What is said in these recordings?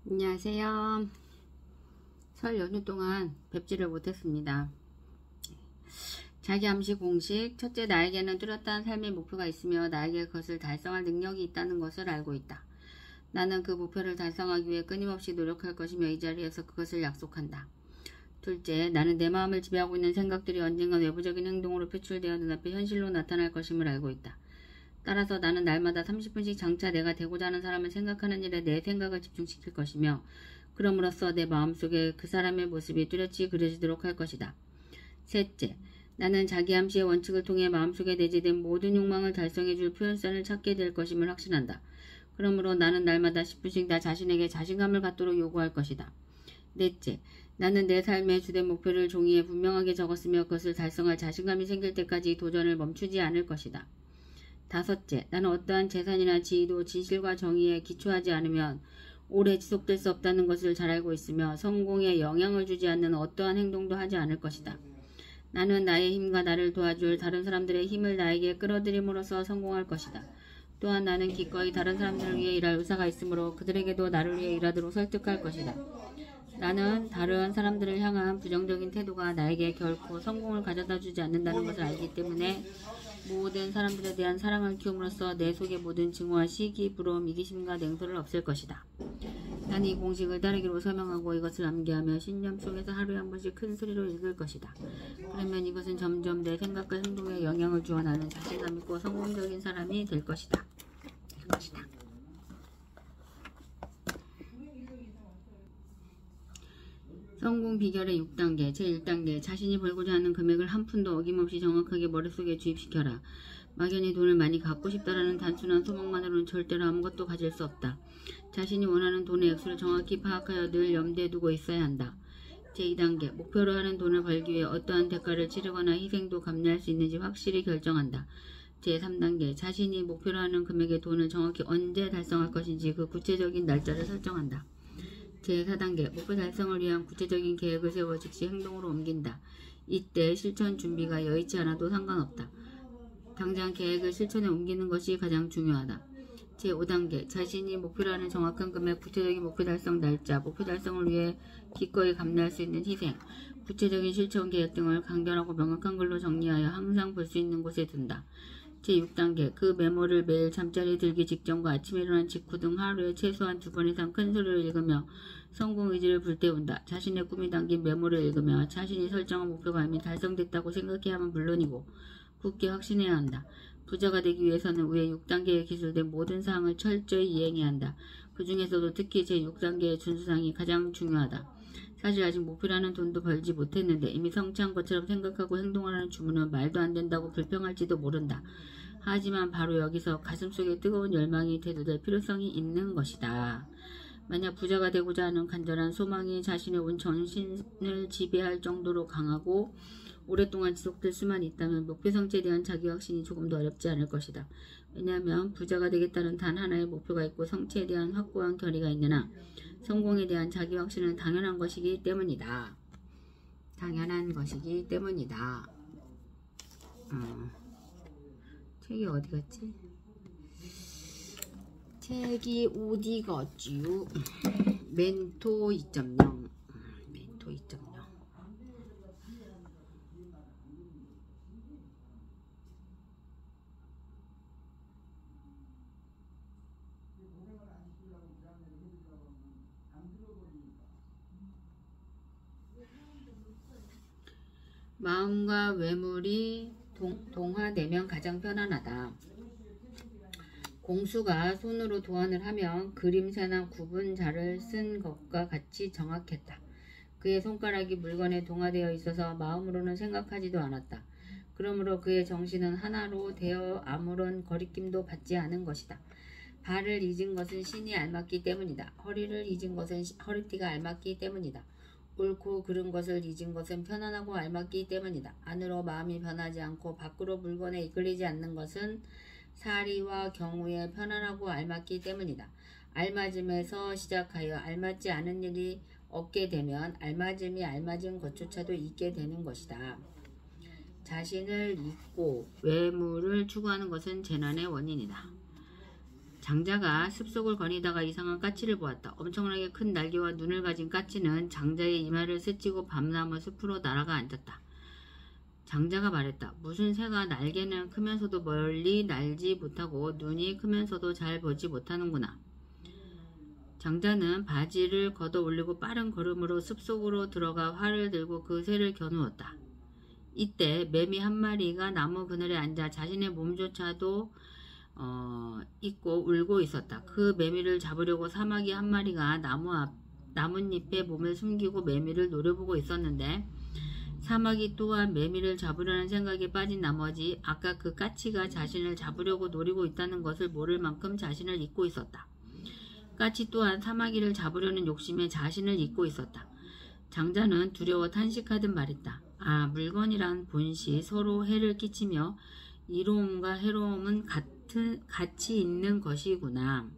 안녕하세요. 설 연휴 동안 뵙지를 못했습니다. 자기 암시 공식. 첫째, 나에게는 뚜렷한 삶의 목표가 있으며 나에게 그것을 달성할 능력이 있다는 것을 알고 있다. 나는 그 목표를 달성하기 위해 끊임없이 노력할 것이며 이 자리에서 그것을 약속한다. 둘째, 나는 내 마음을 지배하고 있는 생각들이 언젠가 외부적인 행동으로 표출되어 눈앞에 현실로 나타날 것임을 알고 있다. 따라서 나는 날마다 30분씩 장차 내가 되고자 하는 사람을 생각하는 일에 내 생각을 집중시킬 것이며 그럼으로써 내 마음속에 그 사람의 모습이 뚜렷이 그려지도록 할 것이다. 셋째, 나는 자기 암시의 원칙을 통해 마음속에 내재된 모든 욕망을 달성해줄 표현선을 찾게 될 것임을 확신한다. 그러므로 나는 날마다 10분씩 나 자신에게 자신감을 갖도록 요구할 것이다. 넷째, 나는 내 삶의 주된 목표를 종이에 분명하게 적었으며 그것을 달성할 자신감이 생길 때까지 도전을 멈추지 않을 것이다. 다섯째, 나는 어떠한 재산이나 지위도 진실과 정의에 기초하지 않으면 오래 지속될 수 없다는 것을 잘 알고 있으며 성공에 영향을 주지 않는 어떠한 행동도 하지 않을 것이다. 나는 나의 힘과 나를 도와줄 다른 사람들의 힘을 나에게 끌어들임으로써 성공할 것이다. 또한 나는 기꺼이 다른 사람들을 위해 일할 의사가 있으므로 그들에게도 나를 위해 일하도록 설득할 것이다. 나는 다른 사람들을 향한 부정적인 태도가 나에게 결코 성공을 가져다 주지 않는다는 것을 알기 때문에 모든 사람들에 대한 사랑을 키움으로써 내 속의 모든 증오와 시기, 부러움, 이기심과 냉소를 없앨 것이다. 난 이 공식을 따르기로 설명하고 이것을 암기하며 신념 속에서 하루에 한 번씩 큰 소리로 읽을 것이다. 그러면 이것은 점점 내 생각과 행동에 영향을 주어 나는 자신감 있고 성공적인 사람이 될 것이다. 성공 비결의 6단계. 제1단계. 자신이 벌고자 하는 금액을 한 푼도 어김없이 정확하게 머릿속에 주입시켜라. 막연히 돈을 많이 갖고 싶다라는 단순한 소망만으로는 절대로 아무것도 가질 수 없다. 자신이 원하는 돈의 액수를 정확히 파악하여 늘 염두에 두고 있어야 한다. 제2단계. 목표로 하는 돈을 벌기 위해 어떠한 대가를 치르거나 희생도 감내할 수 있는지 확실히 결정한다. 제3단계. 자신이 목표로 하는 금액의 돈을 정확히 언제 달성할 것인지 그 구체적인 날짜를 설정한다. 제4단계. 목표 달성을 위한 구체적인 계획을 세워 즉시 행동으로 옮긴다. 이때 실천 준비가 여의치 않아도 상관없다. 당장 계획을 실천에 옮기는 것이 가장 중요하다. 제5단계. 자신이 목표로 하는 정확한 금액, 구체적인 목표 달성 날짜, 목표 달성을 위해 기꺼이 감내할 수 있는 희생, 구체적인 실천 계획 등을 간결하고 명확한 글로 정리하여 항상 볼 수 있는 곳에 둔다. 제6단계. 그 메모를 매일 잠자리에 들기 직전과 아침에 일어난 직후 등 하루에 최소한 2번 이상 큰 소리로 읽으며 성공 의지를 불태운다. 자신의 꿈이 담긴 메모를 읽으며 자신이 설정한 목표가 이미 달성됐다고 생각해야만 물론이고 굳게 확신해야 한다. 부자가 되기 위해서는 위에 6단계에 기술된 모든 사항을 철저히 이행해야 한다. 그 중에서도 특히 제6단계의 준수사항이 가장 중요하다. 사실 아직 목표라는 돈도 벌지 못했는데 이미 성취한 것처럼 생각하고 행동하라는 주문은 말도 안 된다고 불평할지도 모른다. 하지만 바로 여기서 가슴속에 뜨거운 열망이 대두될 필요성이 있는 것이다. 만약 부자가 되고자 하는 간절한 소망이 자신의 온 전신을 지배할 정도로 강하고 오랫동안 지속될 수만 있다면 목표 성취에 대한 자기 확신이 조금 더 어렵지 않을 것이다. 왜냐하면 부자가 되겠다는 단 하나의 목표가 있고 성취에 대한 확고한 결의가 있느나 성공에 대한 자기 확신은 당연한 것이기 때문이다. 당연한 것이기 때문이다. 책이 어디 갔지? 책이 어디 갔지요? 멘토 2.0. 멘토 2.0. 마음과 외물이 동화되면 가장 편안하다. 공수가 손으로 도안을 하면 그림새나 구분자를 쓴 것과 같이 정확했다. 그의 손가락이 물건에 동화되어 있어서 마음으로는 생각하지도 않았다. 그러므로 그의 정신은 하나로 되어 아무런 거리낌도 받지 않은 것이다. 발을 잊은 것은 신이 알맞기 때문이다. 허리를 잊은 것은 허리띠가 알맞기 때문이다. 옳고 그른 것을 잊은 것은 편안하고 알맞기 때문이다. 안으로 마음이 변하지 않고 밖으로 물건에 이끌리지 않는 것은 사리와 경우에 편안하고 알맞기 때문이다. 알맞음에서 시작하여 알맞지 않은 일이 얻게 되면 알맞음이 알맞은 것조차도 잊게 되는 것이다. 자신을 잊고 외물을 추구하는 것은 재난의 원인이다. 장자가 숲속을 거니다가 이상한 까치를 보았다. 엄청나게 큰 날개와 눈을 가진 까치는 장자의 이마를 스치고 밤나무 숲으로 날아가 앉았다. 장자가 말했다. 무슨 새가 날개는 크면서도 멀리 날지 못하고 눈이 크면서도 잘 보지 못하는구나. 장자는 바지를 걷어 올리고 빠른 걸음으로 숲속으로 들어가 활을 들고 그 새를 겨누었다. 이때 매미 한 마리가 나무 그늘에 앉아 자신의 몸조차도 잊고 울고 있었다. 그 매미를 잡으려고 사마귀 한 마리가 나뭇잎에 몸을 숨기고 매미를 노려보고 있었는데 사마귀 또한 매미를 잡으려는 생각에 빠진 나머지 아까 그 까치가 자신을 잡으려고 노리고 있다는 것을 모를 만큼 자신을 잊고 있었다. 까치 또한 사마귀를 잡으려는 욕심에 자신을 잊고 있었다. 장자는 두려워 탄식하듯 말했다. 아, 물건이란 본시 서로 해를 끼치며 이로움과 해로움은 같이 있는 것이구나.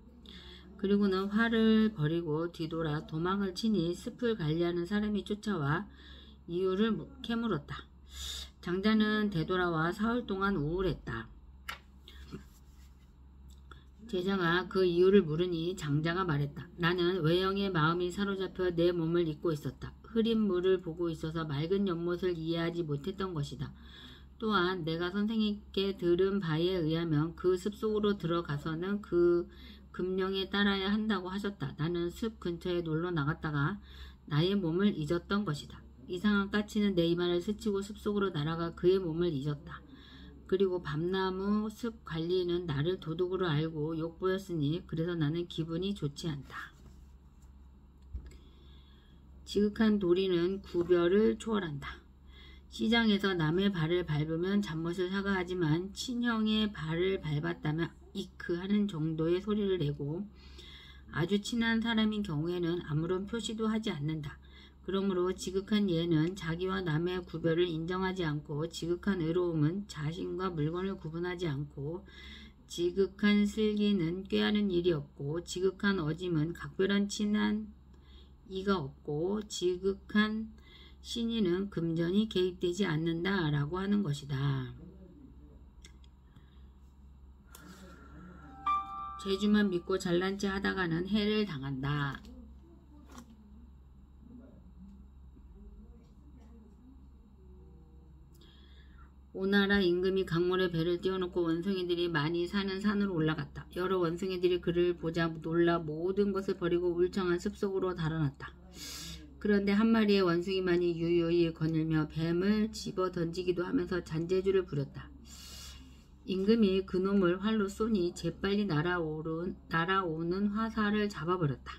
그리고는 활을 버리고 뒤돌아 도망을 치니 숲을 관리하는 사람이 쫓아와 이유를 캐물었다. 장자는 되돌아와 사흘 동안 우울했다. 제자가 그 이유를 물으니 장자가 말했다. 나는 외형의 마음이 사로잡혀 내 몸을 잊고 있었다. 흐린 물을 보고 있어서 맑은 연못을 이해하지 못했던 것이다. 또한 내가 선생님께 들은 바에 의하면 그 숲속으로 들어가서는 그 금령에 따라야 한다고 하셨다. 나는 숲 근처에 놀러 나갔다가 나의 몸을 잊었던 것이다. 이상한 까치는 내 이마를 스치고 숲속으로 날아가 그의 몸을 잊었다. 그리고 밤나무 숲 관리는 나를 도둑으로 알고 욕보였으니 그래서 나는 기분이 좋지 않다. 지극한 도리는 구별을 초월한다. 시장에서 남의 발을 밟으면 잠못을 사과하지만 친형의 발을 밟았다면 이크 하는 정도의 소리를 내고 아주 친한 사람인 경우에는 아무런 표시도 하지 않는다. 그러므로 지극한 예는 자기와 남의 구별을 인정하지 않고 지극한 의로움은 자신과 물건을 구분하지 않고 지극한 슬기는 꾀하는 일이 없고 지극한 어짐은 각별한 친한 이가 없고 지극한 신의는 금전이 개입되지 않는다 라고 하는 것이다. 재주만 믿고 잘난 체 하다가는 해를 당한다. 오나라 임금이 강물에 배를 띄워놓고 원숭이들이 많이 사는 산으로 올라갔다. 여러 원숭이들이 그를 보자 놀라 모든 것을 버리고 울창한 숲속으로 달아났다. 그런데 한 마리의 원숭이만이 유유히 거닐며 뱀을 집어 던지기도 하면서 잔재주를 부렸다. 임금이 그놈을 활로 쏘니 재빨리 날아오는 화살을 잡아버렸다.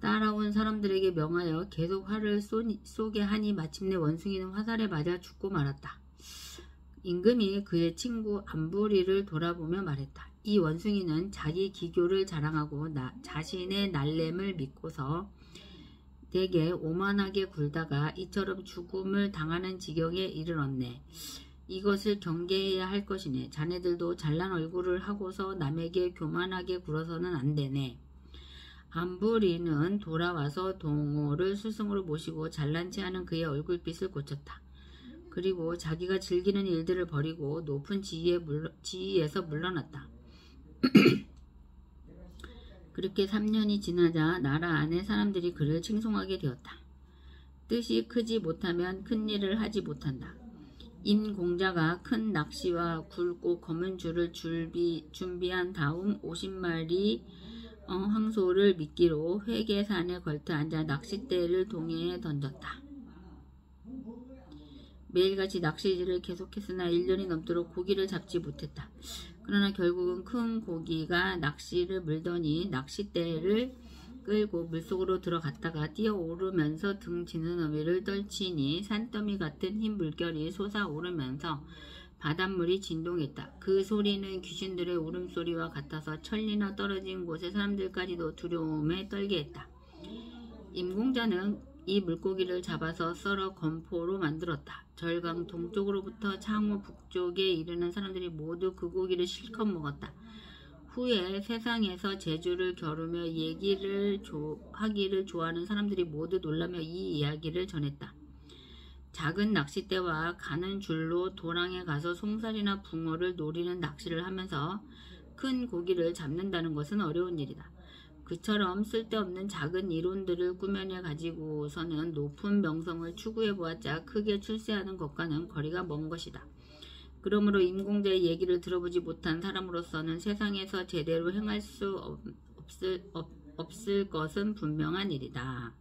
따라온 사람들에게 명하여 계속 활을 쏘게 하니 마침내 원숭이는 화살에 맞아 죽고 말았다. 임금이 그의 친구 안부리를 돌아보며 말했다. 이 원숭이는 자기 기교를 자랑하고 자신의 날램을 믿고서 되게 오만하게 굴다가 이처럼 죽음을 당하는 지경에 이르렀네. 이것을 경계해야 할 것이네. 자네들도 잘난 얼굴을 하고서 남에게 교만하게 굴어서는 안 되네. 안부리는 돌아와서 동호를 스승으로 모시고 잘난 체하는 그의 얼굴빛을 고쳤다. 그리고 자기가 즐기는 일들을 버리고 높은 지위에서 물러났다. 그렇게 3년이 지나자 나라 안의 사람들이 그를 칭송하게 되었다. 뜻이 크지 못하면 큰 일을 하지 못한다. 임공자가 큰 낚시와 굵고 검은 줄을 준비한 다음 50마리 황소를 미끼로 회계산에 걸터 앉아 낚싯대를 동해에 던졌다. 매일같이 낚시질을 계속했으나 1년이 넘도록 고기를 잡지 못했다. 그러나 결국은 큰 고기가 낚시를 물더니 낚싯대를 끌고 물속으로 들어갔다가 뛰어오르면서 등 지느러미를 떨치니 산더미 같은 흰 물결이 솟아오르면서 바닷물이 진동했다. 그 소리는 귀신들의 울음소리와 같아서 천리나 떨어진 곳의 사람들까지도 두려움에 떨게 했다. 임공자는 이 물고기를 잡아서 썰어 건포로 만들었다. 절강 동쪽으로부터 창호 북쪽에 이르는 사람들이 모두 그 고기를 실컷 먹었다. 후에 세상에서 재주를 겨루며 하기를 좋아하는 사람들이 모두 놀라며 이 이야기를 전했다. 작은 낚싯대와 가는 줄로 도랑에 가서 송사리나 붕어를 노리는 낚시를 하면서 큰 고기를 잡는다는 것은 어려운 일이다. 그처럼 쓸데없는 작은 이론들을 꾸며내 가지고서는 높은 명성을 추구해 보았자 크게 출세하는 것과는 거리가 먼 것이다. 그러므로 임공자의 얘기를 들어보지 못한 사람으로서는 세상에서 제대로 행할 수 없을 것은 분명한 일이다.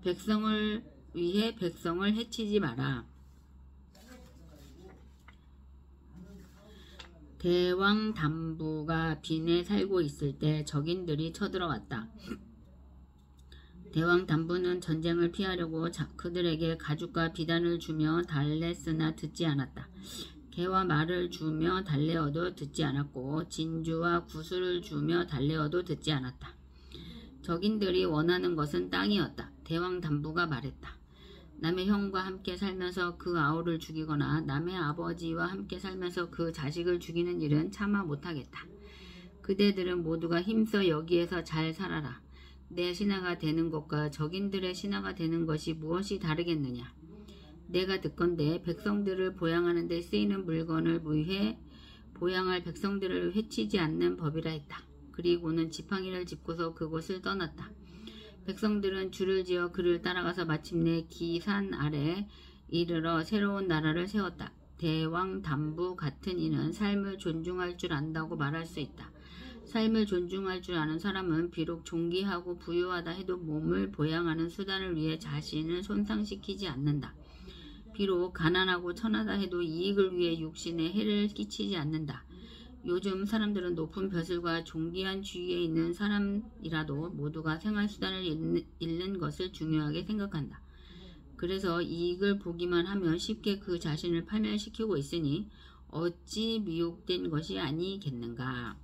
백성을 위해 백성을 해치지 마라. 대왕 담부가 빈에 살고 있을 때 적인들이 쳐들어왔다. 대왕 담부는 전쟁을 피하려고 그들에게 가죽과 비단을 주며 달랬으나 듣지 않았다. 개와 말을 주며 달래어도 듣지 않았고 진주와 구슬을 주며 달래어도 듣지 않았다. 적인들이 원하는 것은 땅이었다. 대왕 담부가 말했다. 남의 형과 함께 살면서 그 아우를 죽이거나 남의 아버지와 함께 살면서 그 자식을 죽이는 일은 차마 못하겠다. 그대들은 모두가 힘써 여기에서 잘 살아라. 내 신하가 되는 것과 적인들의 신하가 되는 것이 무엇이 다르겠느냐. 내가 듣건대 백성들을 보양하는 데 쓰이는 물건을 위해 보양할 백성들을 해치지 않는 법이라 했다. 그리고는 지팡이를 짚고서 그곳을 떠났다. 백성들은 줄을 지어 그를 따라가서 마침내 기산 아래 이르러 새로운 나라를 세웠다. 대왕 담부 같은 이는 삶을 존중할 줄 안다고 말할 수 있다. 삶을 존중할 줄 아는 사람은 비록 존귀하고 부유하다 해도 몸을 보양하는 수단을 위해 자신을 손상시키지 않는다. 비록 가난하고 천하다 해도 이익을 위해 육신에 해를 끼치지 않는다. 요즘 사람들은 높은 벼슬과 존귀한 주위에 있는 사람이라도 모두가 생활수단을 잃는 것을 중요하게 생각한다. 그래서 이익을 보기만 하면 쉽게 그 자신을 파멸시키고 있으니 어찌 미혹된 것이 아니겠는가.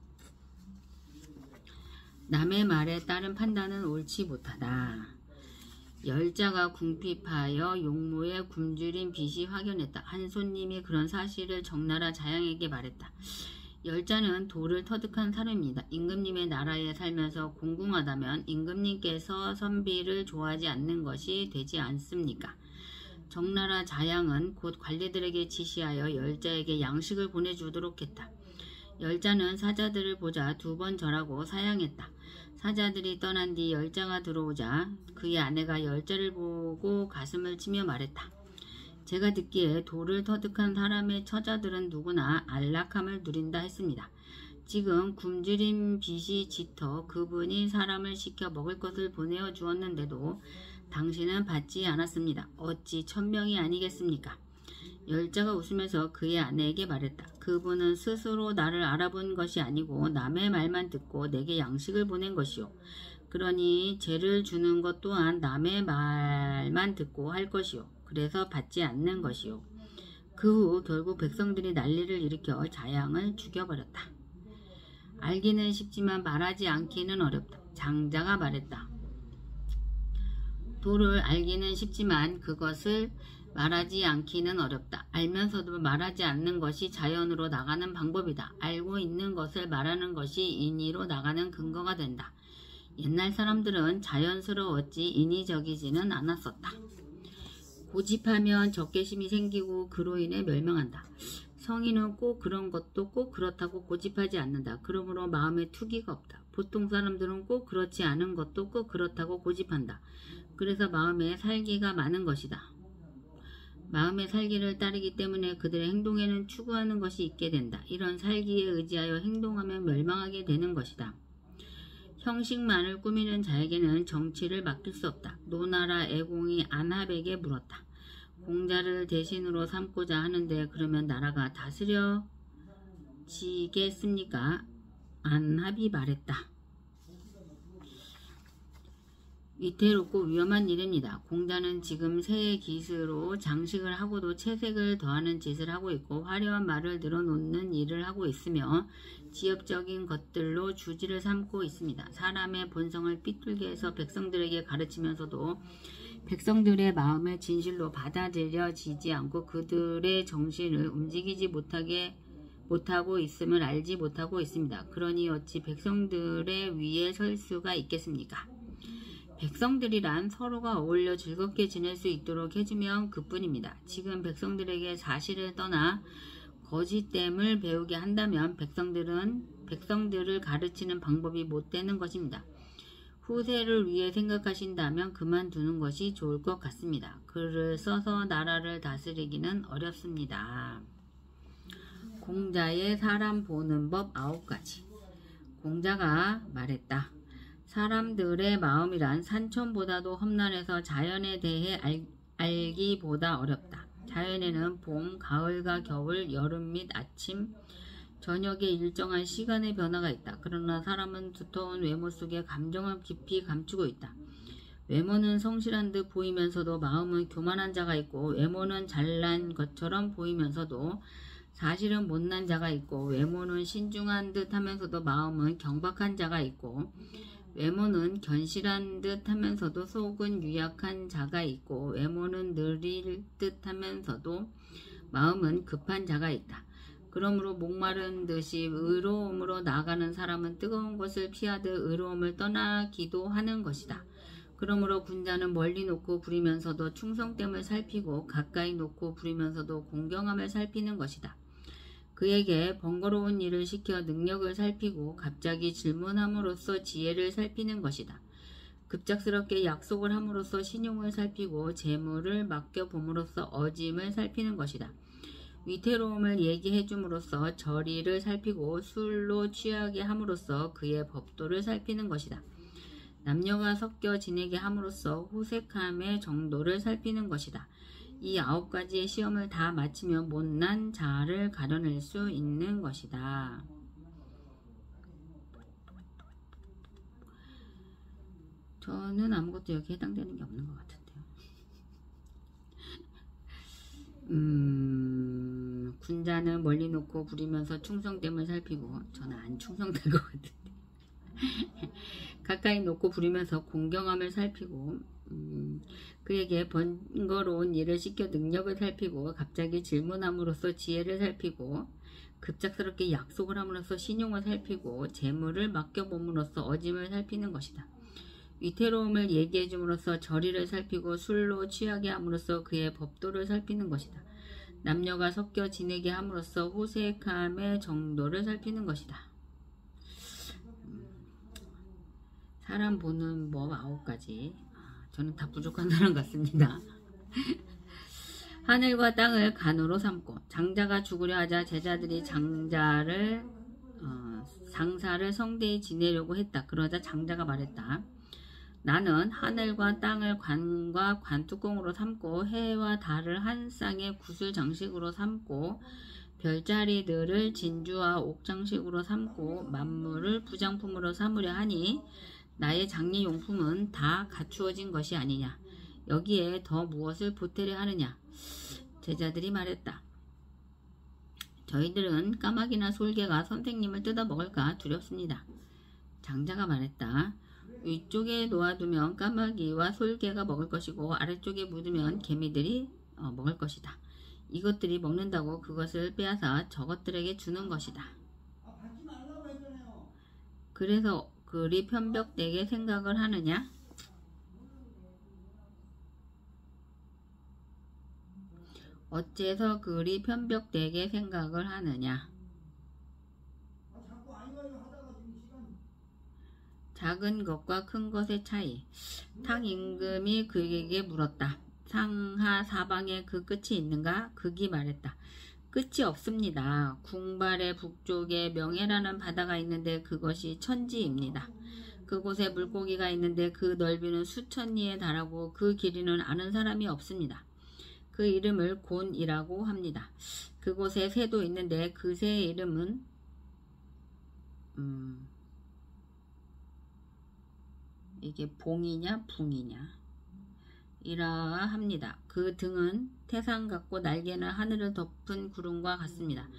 남의 말에 따른 판단은 옳지 못하다. 열자가 궁핍하여 용모에 굶주린 빚이 확연했다. 한 손님이 그런 사실을 적나라 자양에게 말했다. 열자는 도를 터득한 사람입니다. 임금님의 나라에 살면서 공궁하다면 임금님께서 선비를 좋아하지 않는 것이 되지 않습니까? 적나라 자양은 곧 관리들에게 지시하여 열자에게 양식을 보내주도록 했다. 열자는 사자들을 보자 2번 절하고 사양했다. 사자들이 떠난 뒤 열자가 들어오자 그의 아내가 열자를 보고 가슴을 치며 말했다. 제가 듣기에 도를 터득한 사람의 처자들은 누구나 안락함을 누린다 했습니다. 지금 굶주린 빚이 짙어 그분이 사람을 시켜 먹을 것을 보내어 주었는데도 당신은 받지 않았습니다. 어찌 천명이 아니겠습니까? 열자가 웃으면서 그의 아내에게 말했다. 그분은 스스로 나를 알아본 것이 아니고 남의 말만 듣고 내게 양식을 보낸 것이요. 그러니 죄를 주는 것 또한 남의 말만 듣고 할 것이요. 그래서 받지 않는 것이요. 그 후 결국 백성들이 난리를 일으켜 자양을 죽여버렸다. 알기는 쉽지만 말하지 않기는 어렵다. 장자가 말했다. 도를 알기는 쉽지만 그것을 말하지 않기는 어렵다. 알면서도 말하지 않는 것이 자연으로 나가는 방법이다. 알고 있는 것을 말하는 것이 인의로 나가는 근거가 된다. 옛날 사람들은 자연스러웠지 인위적이지는 않았었다. 고집하면 적개심이 생기고 그로 인해 멸망한다. 성인은 꼭 그런 것도 꼭 그렇다고 고집하지 않는다. 그러므로 마음에 투기가 없다. 보통 사람들은 꼭 그렇지 않은 것도 꼭 그렇다고 고집한다. 그래서 마음에 살기가 많은 것이다. 마음의 살기를 따르기 때문에 그들의 행동에는 추구하는 것이 있게 된다. 이런 살기에 의지하여 행동하면 멸망하게 되는 것이다. 형식만을 꾸미는 자에게는 정치를 맡길 수 없다. 노나라 애공이 안합에게 물었다. 공자를 대신으로 삼고자 하는데 그러면 나라가 다스려지겠습니까? 안합이 말했다. 위태롭고 위험한 일입니다. 공자는 지금 새의 기스로 장식을 하고도 채색을 더하는 짓을 하고 있고 화려한 말을 늘어놓는 일을 하고 있으며 지엽적인 것들로 주지를 삼고 있습니다. 사람의 본성을 삐뚤게 해서 백성들에게 가르치면서도 백성들의 마음을 진실로 받아들여지지 않고 그들의 정신을 움직이지 못하고 있음을 알지 못하고 있습니다. 그러니 어찌 백성들의 위에 설 수가 있겠습니까? 백성들이란 서로가 어울려 즐겁게 지낼 수 있도록 해주면 그뿐입니다. 지금 백성들에게 사실을 떠나 거짓됨을 배우게 한다면 백성들을 가르치는 방법이 못 되는 것입니다. 후세를 위해 생각하신다면 그만두는 것이 좋을 것 같습니다. 글을 써서 나라를 다스리기는 어렵습니다. 공자의 사람 보는 법 9가지. 공자가 말했다. 사람들의 마음이란 산천보다도 험난해서 자연에 대해 알기보다 어렵다. 자연에는 봄, 가을과 겨울, 여름 및 아침, 저녁에 일정한 시간의 변화가 있다. 그러나 사람은 두터운 외모 속에 감정을 깊이 감추고 있다. 외모는 성실한 듯 보이면서도 마음은 교만한 자가 있고, 외모는 잘난 것처럼 보이면서도 사실은 못난 자가 있고, 외모는 신중한 듯 하면서도 마음은 경박한 자가 있고, 외모는 견실한 듯 하면서도 속은 유약한 자가 있고, 외모는 느릴 듯 하면서도 마음은 급한 자가 있다. 그러므로 목마른 듯이 의로움으로 나아가는 사람은 뜨거운 것을 피하듯 의로움을 떠나기도 하는 것이다. 그러므로 군자는 멀리 놓고 부리면서도 충성됨을 살피고, 가까이 놓고 부리면서도 공경함을 살피는 것이다. 그에게 번거로운 일을 시켜 능력을 살피고, 갑자기 질문함으로써 지혜를 살피는 것이다. 급작스럽게 약속을 함으로써 신용을 살피고, 재물을 맡겨봄으로써 어짐을 살피는 것이다. 위태로움을 얘기해 줌으로써 절의를 살피고, 술로 취하게 함으로써 그의 법도를 살피는 것이다. 남녀가 섞여 지내게 함으로써 호색함의 정도를 살피는 것이다. 이 9가지의 시험을 다 마치면 못난 자를 가려낼 수 있는 것이다. 저는 아무것도 여기 해당되는 게 없는 것 같은데요. 군자는 멀리 놓고 부리면서 충성됨을 살피고, 저는 안 충성될 것 같은데. 가까이 놓고 부리면서 공경함을 살피고, 그에게 번거로운 일을 시켜 능력을 살피고, 갑자기 질문함으로써 지혜를 살피고, 급작스럽게 약속을 함으로써 신용을 살피고, 재물을 맡겨봄으로써 어짐을 살피는 것이다. 위태로움을 얘기해 줌으로써 절의를 살피고, 술로 취하게 함으로써 그의 법도를 살피는 것이다. 남녀가 섞여 지내게 함으로써 호색함의 정도를 살피는 것이다. 사람 보는 법 9가지. 저는 다 부족한 사람 같습니다. 하늘과 땅을 간으로 삼고, 장자가 죽으려 하자 제자들이 장사를 성대히 지내려고 했다. 그러자 장자가 말했다. 나는 하늘과 땅을 관과 관뚜껑으로 삼고, 해와 달을 한 쌍의 구슬 장식으로 삼고, 별자리들을 진주와 옥장식으로 삼고, 만물을 부장품으로 삼으려 하니 나의 장례용품은 다 갖추어진 것이 아니냐. 여기에 더 무엇을 보태려 하느냐. 제자들이 말했다. 저희들은 까마귀나 솔개가 선생님을 뜯어먹을까 두렵습니다. 장자가 말했다. 위쪽에 놓아두면 까마귀와 솔개가 먹을 것이고, 아래쪽에 묻으면 개미들이 먹을 것이다. 이것들이 먹는다고 그것을 빼앗아 저것들에게 주는 것이다. 그래서 그리 편벽되게 생각을 하느냐? 어째서 그리 편벽되게 생각을 하느냐? 작은 것과 큰 것의 차이. 탕 임금이 그에게 물었다. 상하 사방에 그 끝이 있는가? 그기 말했다. 끝이 없습니다. 궁발의 북쪽에 명해라는 바다가 있는데 그것이 천지입니다. 그곳에 물고기가 있는데 그 넓이는 수천 리에 달하고 그 길이는 아는 사람이 없습니다. 그 이름을 곤이라고 합니다. 그곳에 새도 있는데 그 새의 이름은 이게 봉이냐 붕이냐 이라 합니다. 그 등은 태산 같고 날개는 하늘을 덮은 구름과 같습니다.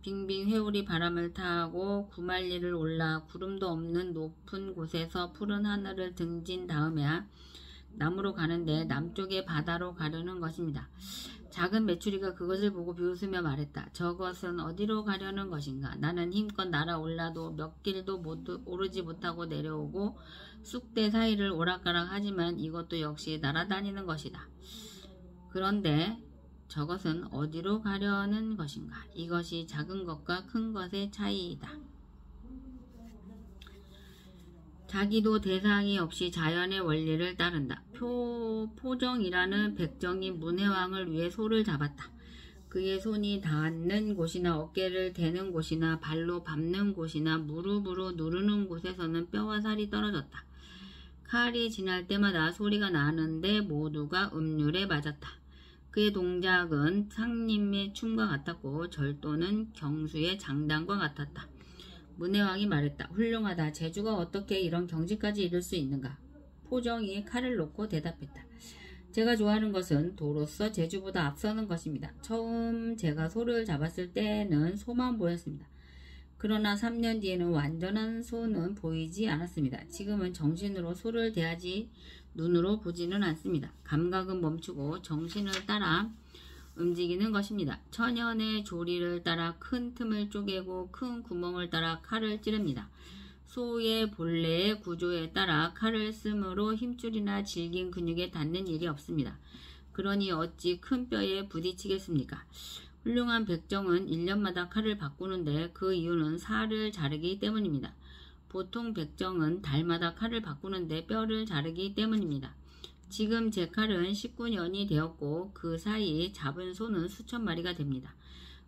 빙빙 회오리 바람을 타고 구말리를 올라 구름도 없는 높은 곳에서 푸른 하늘을 등진 다음에야 남으로 가는데 남쪽의 바다로 가려는 것입니다. 작은 메추리가 그것을 보고 비웃으며 말했다. 저것은 어디로 가려는 것인가? 나는 힘껏 날아올라도 몇 길도 오르지 못하고 내려오고 쑥대 사이를 오락가락 하지만 이것도 역시 날아다니는 것이다. 그런데 저것은 어디로 가려는 것인가? 이것이 작은 것과 큰 것의 차이이다. 자기도 대상이 없이 자연의 원리를 따른다. 포정이라는 백정이 문해왕을 위해 소를 잡았다. 그의 손이 닿는 곳이나 어깨를 대는 곳이나 발로 밟는 곳이나 무릎으로 누르는 곳에서는 뼈와 살이 떨어졌다. 칼이 지날 때마다 소리가 나는데 모두가 음률에 맞았다. 그의 동작은 상림의 춤과 같았고 절도는 경수의 장단과 같았다. 문해왕이 말했다. 훌륭하다. 제주가 어떻게 이런 경지까지 이룰 수 있는가? 포정이 칼을 놓고 대답했다. 제가 좋아하는 것은 도로서 제주보다 앞서는 것입니다. 처음 제가 소를 잡았을 때는 소만 보였습니다. 그러나 3년 뒤에는 완전한 소는 보이지 않았습니다. 지금은 정신으로 소를 대하지 눈으로 보지는 않습니다. 감각은 멈추고 정신을 따라 움직이는 것입니다. 천연의 조리를 따라 큰 틈을 쪼개고 큰 구멍을 따라 칼을 찌릅니다. 소의 본래의 구조에 따라 칼을 쓰므로 힘줄이나 질긴 근육에 닿는 일이 없습니다. 그러니 어찌 큰 뼈에 부딪히겠습니까? 훌륭한 백정은 1년마다 칼을 바꾸는데 그 이유는 살을 자르기 때문입니다. 보통 백정은 달마다 칼을 바꾸는데 뼈를 자르기 때문입니다. 지금 제 칼은 19년이 되었고 그 사이 잡은 소는 수천 마리가 됩니다.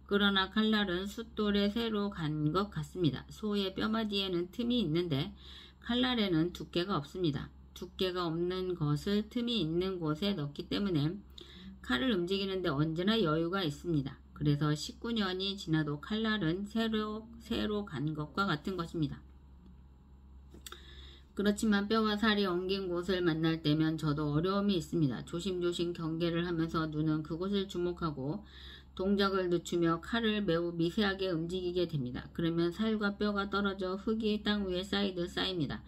그러나 칼날은 숫돌에 새로 간 것 같습니다. 소의 뼈마디에는 틈이 있는데 칼날에는 두께가 없습니다. 두께가 없는 것을 틈이 있는 곳에 넣기 때문에 칼을 움직이는데 언제나 여유가 있습니다. 그래서 19년이 지나도 칼날은 새로 간 것과 같은 것입니다. 그렇지만 뼈와 살이 엉긴 곳을 만날 때면 저도 어려움이 있습니다. 조심조심 경계를 하면서 눈은 그곳을 주목하고 동작을 늦추며 칼을 매우 미세하게 움직이게 됩니다. 그러면 살과 뼈가 떨어져 흙이 땅 위에 쌓입니다.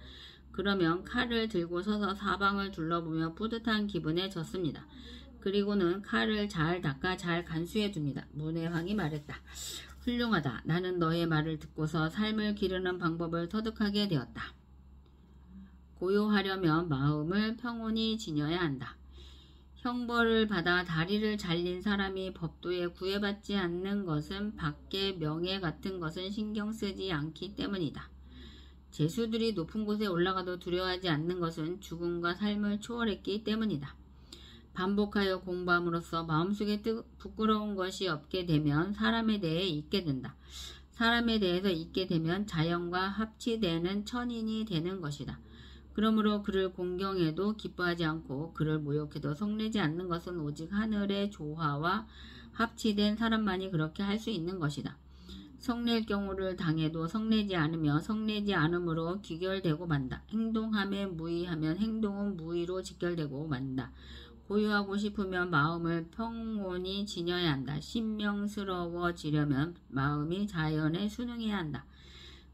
그러면 칼을 들고 서서 사방을 둘러보며 뿌듯한 기분에 젖습니다. 그리고는 칼을 잘 닦아 잘 간수해 둡니다. 문해왕이 말했다. 훌륭하다. 나는 너의 말을 듣고서 삶을 기르는 방법을 터득하게 되었다. 고요하려면 마음을 평온히 지녀야 한다. 형벌을 받아 다리를 잘린 사람이 법도에 구애받지 않는 것은 밖에 명예 같은 것은 신경 쓰지 않기 때문이다. 제수들이 높은 곳에 올라가도 두려워하지 않는 것은 죽음과 삶을 초월했기 때문이다. 반복하여 공부함으로써 마음속에 부끄러운 것이 없게 되면 사람에 대해 잊게 된다. 사람에 대해서 잊게 되면 자연과 합치되는 천인이 되는 것이다. 그러므로 그를 공경해도 기뻐하지 않고 그를 모욕해도 성내지 않는 것은 오직 하늘의 조화와 합치된 사람만이 그렇게 할 수 있는 것이다. 성낼 경우를 당해도 성내지 않으며 성내지 않음으로 귀결되고 만다. 행동함에 무의하면 행동은 무의로 직결되고 만다. 고요하고 싶으면 마음을 평온히 지녀야 한다. 신명스러워지려면 마음이 자연에 순응해야 한다.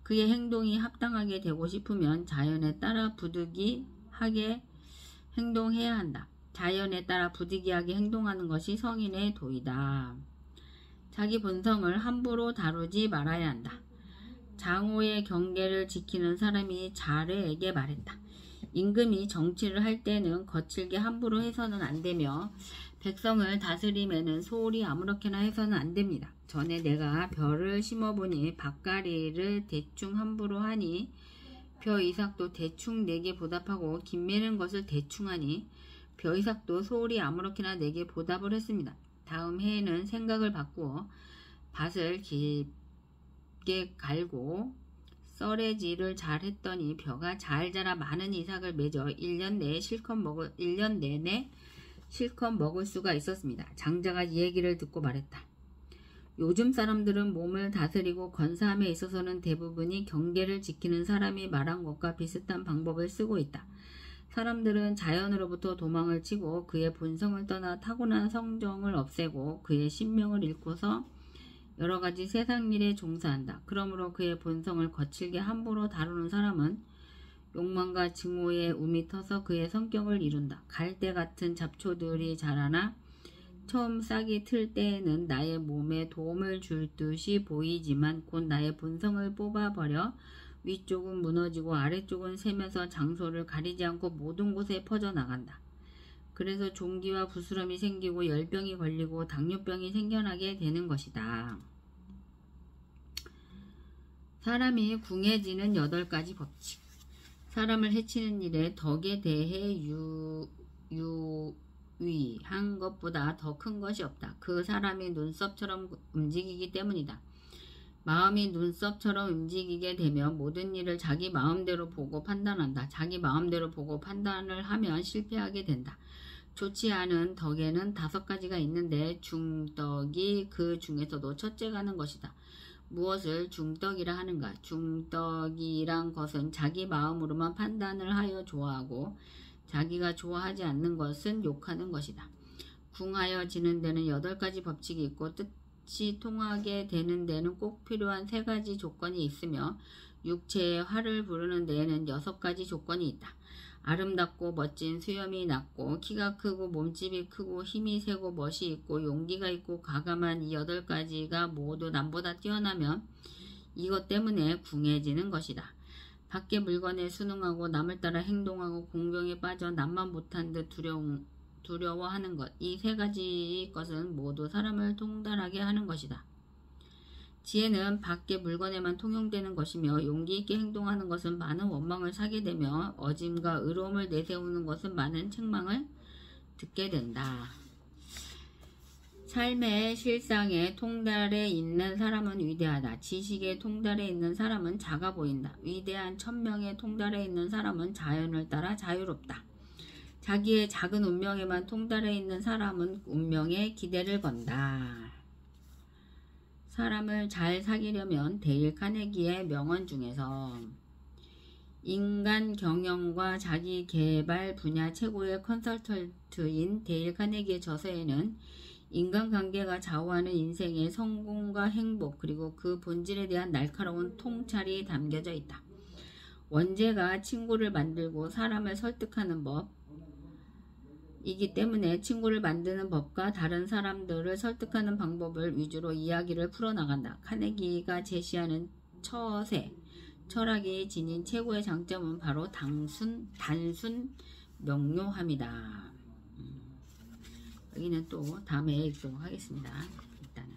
그의 행동이 합당하게 되고 싶으면 자연에 따라 부득이하게 행동해야 한다. 자연에 따라 부득이하게 행동하는 것이 성인의 도이다. 자기 본성을 함부로 다루지 말아야 한다. 장호의 경계를 지키는 사람이 자르에게 말했다. 임금이 정치를 할 때는 거칠게 함부로 해서는 안 되며 백성을 다스림에는 소홀히 아무렇게나 해서는 안 됩니다. 전에 내가 벼를 심어보니 밭가리를 대충 함부로 하니 벼이삭도 대충 내게 보답하고 김매는 것을 대충 하니 벼이삭도 소홀히 아무렇게나 내게 보답을 했습니다. 다음 해에는 생각을 바꾸어 밭을 깊게 갈고 썰애질을 잘 했더니 벼가 잘 자라 많은 이삭을 맺어 1년 내내 실컷 먹을 수가 있었습니다. 장자가 이 얘기를 듣고 말했다. 요즘 사람들은 몸을 다스리고 건사함에 있어서는 대부분이 경계를 지키는 사람이 말한 것과 비슷한 방법을 쓰고 있다. 사람들은 자연으로부터 도망을 치고 그의 본성을 떠나 타고난 성정을 없애고 그의 신명을 잃고서 여러가지 세상 일에 종사한다. 그러므로 그의 본성을 거칠게 함부로 다루는 사람은 욕망과 증오에 움이 터서 그의 성격을 이룬다. 갈대 같은 잡초들이 자라나 처음 싹이 틀 때에는 나의 몸에 도움을 줄 듯이 보이지만 곧 나의 본성을 뽑아버려 위쪽은 무너지고 아래쪽은 새면서 장소를 가리지 않고 모든 곳에 퍼져나간다. 그래서 종기와 부스럼이 생기고 열병이 걸리고 당뇨병이 생겨나게 되는 것이다. 사람이 궁해지는 8가지 법칙. 사람을 해치는 일에 덕에 대해 유의한 것보다 더 큰 것이 없다. 그 사람이 눈썹처럼 움직이기 때문이다. 마음이 눈썹처럼 움직이게 되면 모든 일을 자기 마음대로 보고 판단한다. 자기 마음대로 보고 판단을 하면 실패하게 된다. 좋지 않은 덕에는 5가지가 있는데 중덕이 그 중에서도 첫째가는 것이다. 무엇을 중덕이라 하는가? 중덕이란 것은 자기 마음으로만 판단을 하여 좋아하고 자기가 좋아하지 않는 것은 욕하는 것이다. 궁하여 지는 데는 8가지 법칙이 있고 뜻이 통하게 되는 데는 꼭 필요한 3가지 조건이 있으며 육체의 화를 부르는 데에는 6가지 조건이 있다. 아름답고 멋진 수염이 낮고 키가 크고 몸집이 크고 힘이 세고 멋이 있고 용기가 있고 과감한 이 8가지가 모두 남보다 뛰어나면 이것 때문에 궁해지는 것이다. 밖의 물건에 순응하고 남을 따라 행동하고 공경에 빠져 남만 못한 듯 두려워하는 것. 이 3가지 것은 모두 사람을 통달하게 하는 것이다. 지혜는 밖의 물건에만 통용되는 것이며 용기 있게 행동하는 것은 많은 원망을 사게 되며 어짐과 의로움을 내세우는 것은 많은 책망을 듣게 된다. 삶의 실상에 통달해 있는 사람은 위대하다. 지식의 통달해 있는 사람은 작아 보인다. 위대한 천명에 통달해 있는 사람은 자연을 따라 자유롭다. 자기의 작은 운명에만 통달해 있는 사람은 운명에 기대를 건다. 사람을 잘 사귀려면 데일 카네기의 명언 중에서 인간 경영과 자기 개발 분야 최고의 컨설턴트인 데일 카네기의 저서에는 인간관계가 좌우하는 인생의 성공과 행복 그리고 그 본질에 대한 날카로운 통찰이 담겨져 있다. 원죄가 친구를 만들고 사람을 설득하는 법 이기 때문에 친구를 만드는 법과 다른 사람들을 설득하는 방법을 위주로 이야기를 풀어나간다. 카네기가 제시하는 철학이 지닌 최고의 장점은 바로 단순 명료함이다. 여기는 또 다음에 읽도록 하겠습니다. 일단은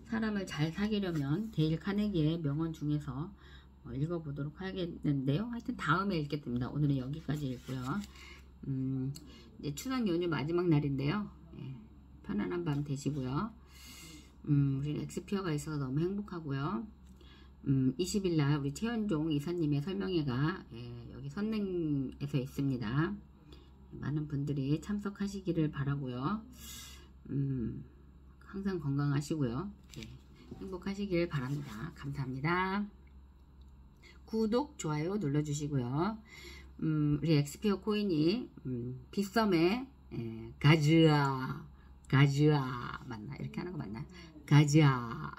사람을 잘 사귀려면 데일 카네기의 명언 중에서 읽어보도록 하겠는데요. 하여튼 다음에 읽겠습니다. 오늘은 여기까지 읽고요. 이제 추석 연휴 마지막 날인데요. 예, 편안한 밤 되시고요. 우리 엑스피어가 있어서 너무 행복하고요. 20일 날 우리 최현종 이사님의 설명회가 여기 선릉에서 있습니다. 많은 분들이 참석하시기를 바라고요. 항상 건강하시고요. 행복하시길 바랍니다. 감사합니다. 구독, 좋아요 눌러주시고요. 우리 엑스피어 코인이 빗썸에 가즈아 맞나? 이렇게 하는 거 맞나? 가즈아